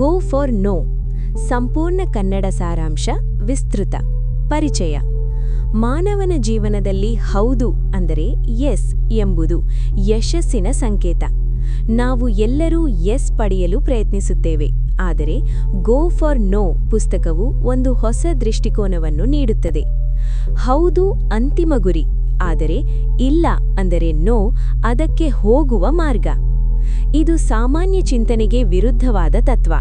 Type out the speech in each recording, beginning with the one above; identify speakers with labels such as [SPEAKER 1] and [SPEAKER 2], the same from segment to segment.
[SPEAKER 1] Go for no. ಸಂಪೂರ್ಣ ಕನ್ನಡ ಸಾರಾಂಶ ವಿಸ್ತೃತ ಪರಿಚಯ. ಮಾನವನ ಜೀವನದಲ್ಲಿ ಹೌದು ಅಂದರೆ ಎಸ್ ಎಂಬುದು ಯಶಸ್ಸಿನ ಸಂಕೇತ. ನಾವು ಎಲ್ಲರೂ ಎಸ್ ಪಡೆಯಲು ಪ್ರಯತ್ನಿಸುತ್ತೇವೆ, ಆದರೆ ಗೋ ಫಾರ್ ನೋ ಪುಸ್ತಕವು ಒಂದು ಹೊಸ ದೃಷ್ಟಿಕೋನವನ್ನು ನೀಡುತ್ತದೆ. ಹೌದು ಅಂತಿಮ ಗುರಿ, ಆದರೆ ಇಲ್ಲ ಅಂದರೆ ನೋ ಅದಕ್ಕೆ ಹೋಗುವ ಮಾರ್ಗ. ಇದು ಸಾಮಾನ್ಯ ಚಿಂತನೆಗೆ ವಿರುದ್ಧವಾದ ತತ್ವ.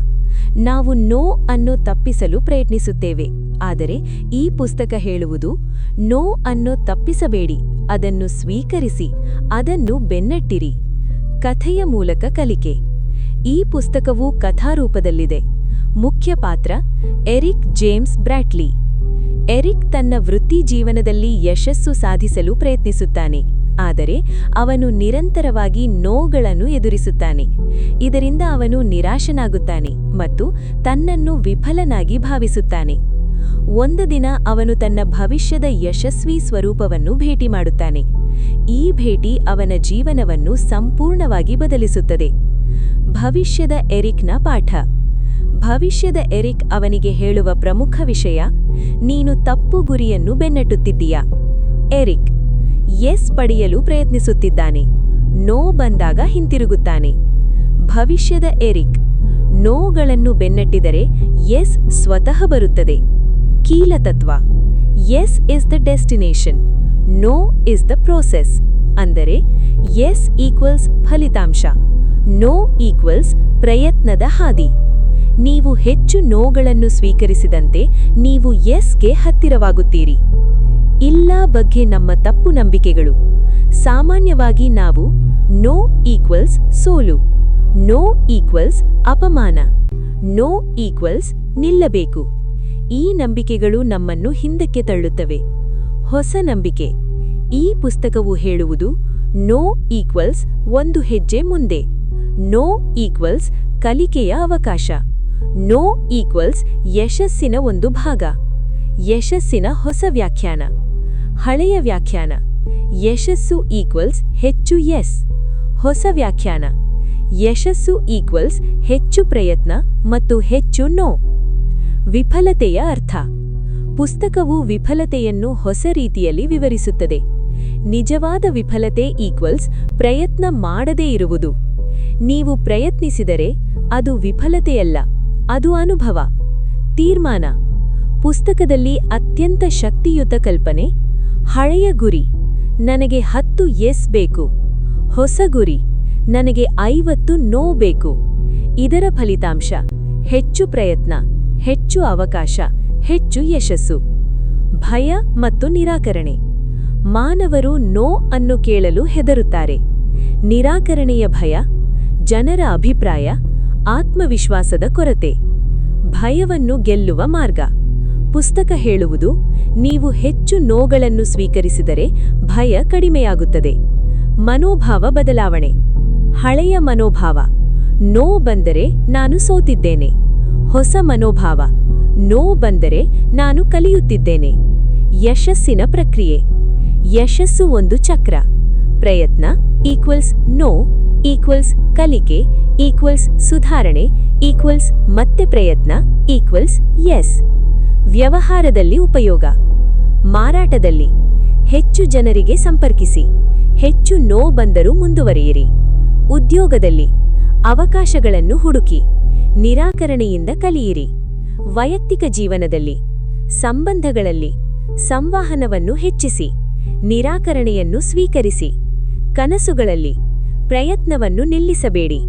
[SPEAKER 1] ನಾವು ನೋ ಅನ್ನು ತಪ್ಪಿಸಲು ಪ್ರಯತ್ನಿಸುತ್ತೇವೆ, ಆದರೆ ಈ ಪುಸ್ತಕ ಹೇಳುವುದು ನೋ ಅನ್ನು ತಪ್ಪಿಸಬೇಡಿ, ಅದನ್ನು ಸ್ವೀಕರಿಸಿ, ಅದನ್ನು ಬೆನ್ನಟ್ಟಿರಿ. ಕಥೆಯ ಮೂಲಕ ಕಲಿಕೆ. ಈ ಪುಸ್ತಕವು ಕಥಾರೂಪದಲ್ಲಿದೆ. ಮುಖ್ಯ ಪಾತ್ರ ಎರಿಕ್ ಜೇಮ್ಸ್ ಬ್ರ್ಯಾಟ್ಲಿ. ಎರಿಕ್ ತನ್ನ ವೃತ್ತಿ ಜೀವನದಲ್ಲಿ ಯಶಸ್ಸು ಸಾಧಿಸಲು ಪ್ರಯತ್ನಿಸುತ್ತಾನೆ, ಆದರೆ ಅವನು ನಿರಂತರವಾಗಿ ನೋಗಳನ್ನು ಎದುರಿಸುತ್ತಾನೆ. ಇದರಿಂದ ಅವನು ನಿರಾಶನಾಗುತ್ತಾನೆ ಮತ್ತು ತನ್ನನ್ನು ವಿಫಲನಾಗಿ ಭಾವಿಸುತ್ತಾನೆ. ಒಂದು ದಿನ ಅವನು ತನ್ನ ಭವಿಷ್ಯದ ಯಶಸ್ವಿ ಸ್ವರೂಪವನ್ನು ಭೇಟಿ ಮಾಡುತ್ತಾನೆ. ಈ ಭೇಟಿ ಅವನ ಜೀವನವನ್ನು ಸಂಪೂರ್ಣವಾಗಿ ಬದಲಿಸುತ್ತದೆ. ಭವಿಷ್ಯದ ಎರಿಕ್ನ ಪಾಠ. ಭವಿಷ್ಯದ ಎರಿಕ್ ಅವನಿಗೆ ಹೇಳುವ ಪ್ರಮುಖ ವಿಷಯ: ನೀನು ತಪ್ಪು ಗುರಿಯನ್ನು ಬೆನ್ನಟ್ಟುತ್ತಿದ್ದೀಯಾ. ಎರಿಕ್ ಎಸ್ ಪಡೆಯಲು ಪ್ರಯತ್ನಿಸುತ್ತಿದ್ದಾನೆ, ನೋ ಬಂದಾಗ ಹಿಂತಿರುಗುತ್ತಾನೆ. ಭವಿಷ್ಯದ ಎರಿಕ್ ನೋಗಳನ್ನು ಬೆನ್ನಟ್ಟಿದರೆ ಎಸ್ ಸ್ವತಃ ಬರುತ್ತದೆ. ಕೀಲತತ್ವ. Yes is the destination, no is the process. ಅಂದರೆ ಎಸ್ ಈಕ್ವಲ್ಸ್ ಫಲಿತಾಂಶ, ನೋ ಈಕ್ವಲ್ಸ್ ಪ್ರಯತ್ನದ ಹಾದಿ. ನೀವು ಹೆಚ್ಚು ನೋಗಳನ್ನು ಸ್ವೀಕರಿಸಿದಂತೆ ನೀವು ಎಸ್ಗೆ ಹತ್ತಿರವಾಗುತ್ತೀರಿ. ಇಲ್ಲ ಬಗ್ಗೆ ನಮ್ಮ ತಪ್ಪು ನಂಬಿಕೆಗಳು. ಸಾಮಾನ್ಯವಾಗಿ ನಾವು ನೋ ಈಕ್ವಲ್ಸ್ ಸೋಲು, ನೋ ಈಕ್ವಲ್ಸ್ ಅಪಮಾನ, ನೋ ಈಕ್ವಲ್ಸ್ ನಿಲ್ಲಬೇಕು. ಈ ನಂಬಿಕೆಗಳು ನಮ್ಮನ್ನು ಹಿಂದಕ್ಕೆ ತಳ್ಳುತ್ತವೆ. ಹೊಸ ನಂಬಿಕೆ. ಈ ಪುಸ್ತಕವು ಹೇಳುವುದು ನೋ ಈಕ್ವಲ್ಸ್ ಒಂದು ಹೆಜ್ಜೆ ಮುಂದೆ, ನೋ ಈಕ್ವಲ್ಸ್ ಕಲಿಕೆಯ ಅವಕಾಶ, ನೋ ಈಕ್ವಲ್ಸ್ ಯಶಸ್ಸಿನ ಒಂದು ಭಾಗ. ಯಶಸ್ಸಿನ ಹೊಸ ವ್ಯಾಖ್ಯಾನ. ಹಳೆಯ ವ್ಯಾಖ್ಯಾನ: ಯಶಸ್ಸು ಈಕ್ವಲ್ಸ್ ಹೆಚ್ಚು ಎಸ್. ಹೊಸ ವ್ಯಾಖ್ಯಾನ: ಯಶಸ್ಸು ಈಕ್ವಲ್ಸ್ ಹೆಚ್ಚು ಪ್ರಯತ್ನ ಮತ್ತು ಹೆಚ್ಚು ನೋ. ವಿಫಲತೆಯ ಅರ್ಥ. ಪುಸ್ತಕವು ವಿಫಲತೆಯನ್ನು ಹೊಸ ರೀತಿಯಲ್ಲಿ ವಿವರಿಸುತ್ತದೆ. ನಿಜವಾದ ವಿಫಲತೆ ಈಕ್ವಲ್ಸ್ ಪ್ರಯತ್ನ ಮಾಡದೇ ಇರುವುದು. ನೀವು ಪ್ರಯತ್ನಿಸಿದರೆ ಅದು ವಿಫಲತೆಯಲ್ಲ, ಅದು ಅನುಭವ. ತೀರ್ಮಾನ. ಪುಸ್ತಕದಲ್ಲಿ ಅತ್ಯಂತ ಶಕ್ತಿಯುತ ಕಲ್ಪನೆ: ಹಳೆಯ ಗುರಿ, ನನಗೆ 10 ಎಸ್ ಬೇಕು. ಹೊಸ ಗುರಿ, ನನಗೆ 50 ನೋ ಬೇಕು. ಇದರ ಫಲಿತಾಂಶ: ಹೆಚ್ಚು ಪ್ರಯತ್ನ, ಹೆಚ್ಚು ಅವಕಾಶ, ಹೆಚ್ಚು ಯಶಸ್ಸು. ಭಯ ಮತ್ತು ನಿರಾಕರಣೆ. ಮಾನವರು ನೋ ಅನ್ನು ಕೇಳಲು ಹೆದರುತ್ತಾರೆ. ನಿರಾಕರಣೆಯ ಭಯ, ಜನರ ಅಭಿಪ್ರಾಯ, ಆತ್ಮವಿಶ್ವಾಸದ ಕೊರತೆ. ಭಯವನ್ನು ಗೆಲ್ಲುವ ಮಾರ್ಗ. ಪುಸ್ತಕ ಹೇಳುವುದು ನೀವು ಹೆಚ್ಚು ನೋಗಳನ್ನು ಸ್ವೀಕರಿಸಿದರೆ ಭಯ ಕಡಿಮೆಯಾಗುತ್ತದೆ. ಮನೋಭಾವ ಬದಲಾವಣೆ. ಹಳೆಯ ಮನೋಭಾವ: ನೋ ಬಂದರೆ ನಾನು ಸೋತಿದ್ದೇನೆ. ಹೊಸ ಮನೋಭಾವ: ನೋ ಬಂದರೆ ನಾನು ಕಲಿಯುತ್ತಿದ್ದೇನೆ. ಯಶಸ್ಸಿನ ಪ್ರಕ್ರಿಯೆ. ಯಶಸ್ಸು ಒಂದು ಚಕ್ರ. ಪ್ರಯತ್ನ ಈಕ್ವಲ್ಸ್ ನೋ ಈಕ್ವಲ್ಸ್ ಕಲಿಕೆ ಈಕ್ವಲ್ಸ್ ಸುಧಾರಣೆ ಈಕ್ವಲ್ಸ್ ಮತ್ತೆ ಪ್ರಯತ್ನ ಈಕ್ವಲ್ಸ್ ಎಸ್. ವ್ಯವಹಾರದಲ್ಲಿ ಉಪಯೋಗ. ಮಾರಾಟದಲ್ಲಿ ಹೆಚ್ಚು ಜನರಿಗೆ ಸಂಪರ್ಕಿಸಿ, ಹೆಚ್ಚು ನೋ ಬಂದರೂ ಮುಂದುವರಿಯಿರಿ. ಉದ್ಯೋಗದಲ್ಲಿ ಅವಕಾಶಗಳನ್ನು ಹುಡುಕಿ, ನಿರಾಕರಣೆಯಿಂದ ಕಲಿಯಿರಿ. ವೈಯಕ್ತಿಕ ಜೀವನದಲ್ಲಿ ಸಂಬಂಧಗಳಲ್ಲಿ ಸಂವಹನವನ್ನು ಹೆಚ್ಚಿಸಿ, ನಿರಾಕರಣೆಯನ್ನು ಸ್ವೀಕರಿಸಿ. ಕನಸುಗಳಲ್ಲಿ ಪ್ರಯತ್ನವನ್ನು ನಿಲ್ಲಿಸಬೇಡಿ.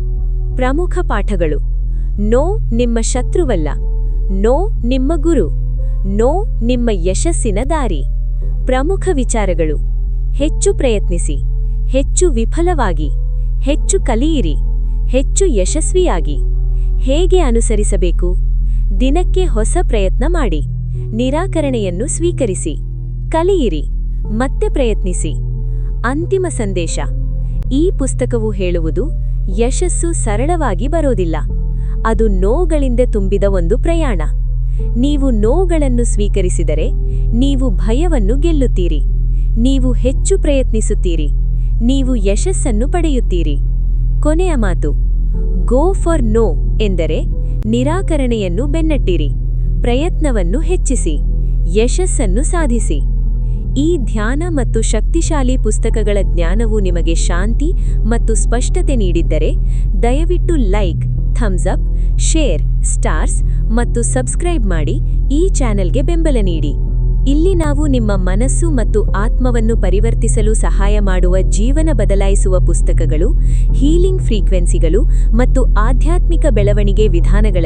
[SPEAKER 1] ಪ್ರಮುಖ ಪಾಠಗಳು: ನೋ ನಿಮ್ಮ ಶತ್ರುವಲ್ಲ, ನೋ ನಿಮ್ಮ ಗುರು, ನೋ ನಿಮ್ಮ ಯಶಸ್ಸಿನ ದಾರಿ. ಪ್ರಮುಖ ವಿಚಾರಗಳು: ಹೆಚ್ಚು ಪ್ರಯತ್ನಿಸಿ, ಹೆಚ್ಚು ವಿಫಲವಾಗಿ, ಹೆಚ್ಚು ಕಲಿಯಿರಿ, ಹೆಚ್ಚು ಯಶಸ್ವಿಯಾಗಿ. ಹೇಗೆ ಅನುಸರಿಸಬೇಕು? ದಿನಕ್ಕೆ ಹೊಸ ಪ್ರಯತ್ನ ಮಾಡಿ, ನಿರಾಕರಣೆಯನ್ನು ಸ್ವೀಕರಿಸಿ, ಕಲಿಯಿರಿ, ಮತ್ತೆ ಪ್ರಯತ್ನಿಸಿ. ಅಂತಿಮ ಸಂದೇಶ. ಈ ಪುಸ್ತಕವು ಹೇಳುವುದು ಯಶಸ್ಸು ಸರಳವಾಗಿ ಬರೋದಿಲ್ಲ, ಅದು ನೋಗಳಿಂದ ತುಂಬಿದ ಒಂದು ಪ್ರಯಾಣ. ನೀವು ನೋಗಳನ್ನು ಸ್ವೀಕರಿಸಿದರೆ ನೀವು ಭಯವನ್ನು ಗೆಲ್ಲುತ್ತೀರಿ, ನೀವು ಹೆಚ್ಚು ಪ್ರಯತ್ನಿಸುತ್ತೀರಿ, ನೀವು ಯಶಸ್ಸನ್ನು ಪಡೆಯುತ್ತೀರಿ. ಕೊನೆಯ ಮಾತು: ಗೋ ಫಾರ್ ನೋ ಎಂದರೆ ನಿರಾಕರಣೆಯನ್ನು ಬೆನ್ನಟ್ಟಿರಿ. ಪ್ರಯತ್ನವನ್ನು ಹೆಚ್ಚಿಸಿ. ಯಶಸ್ಸನ್ನು ಸಾಧಿಸಿ. ಈ ಧ್ಯಾನ ಮತ್ತು ಶಕ್ತಿಶಾಲಿ ಪುಸ್ತಕಗಳ ಜ್ಞಾನವು ನಿಮಗೆ ಶಾಂತಿ ಮತ್ತು ಸ್ಪಷ್ಟತೆ ನೀಡಿದ್ದರೆ ದಯವಿಟ್ಟು like, thumbs up, share, stars ಮತ್ತು ಸಬ್ಸ್ಕ್ರೈಬ್ ಮಾಡಿ ಈ ಚಾನೆಲ್ಗೆ ಬೆಂಬಲ ನೀಡಿ. ಇಲ್ಲಿ ನಾವು ನಿಮ್ಮ ಮನಸ್ಸು ಮತ್ತು ಆತ್ಮವನ್ನು ಪರಿವರ್ತಿಸಲು ಸಹಾಯ ಮಾಡುವ ಜೀವನ ಬದಲಾಯಿಸುವ ಪುಸ್ತಕಗಳು, ಹೀಲಿಂಗ್ ಫ್ರೀಕ್ವೆನ್ಸಿಗಳು ಮತ್ತು ಆಧ್ಯಾತ್ಮಿಕ ಬೆಳವಣಿಗೆ ವಿಧಾನಗಳ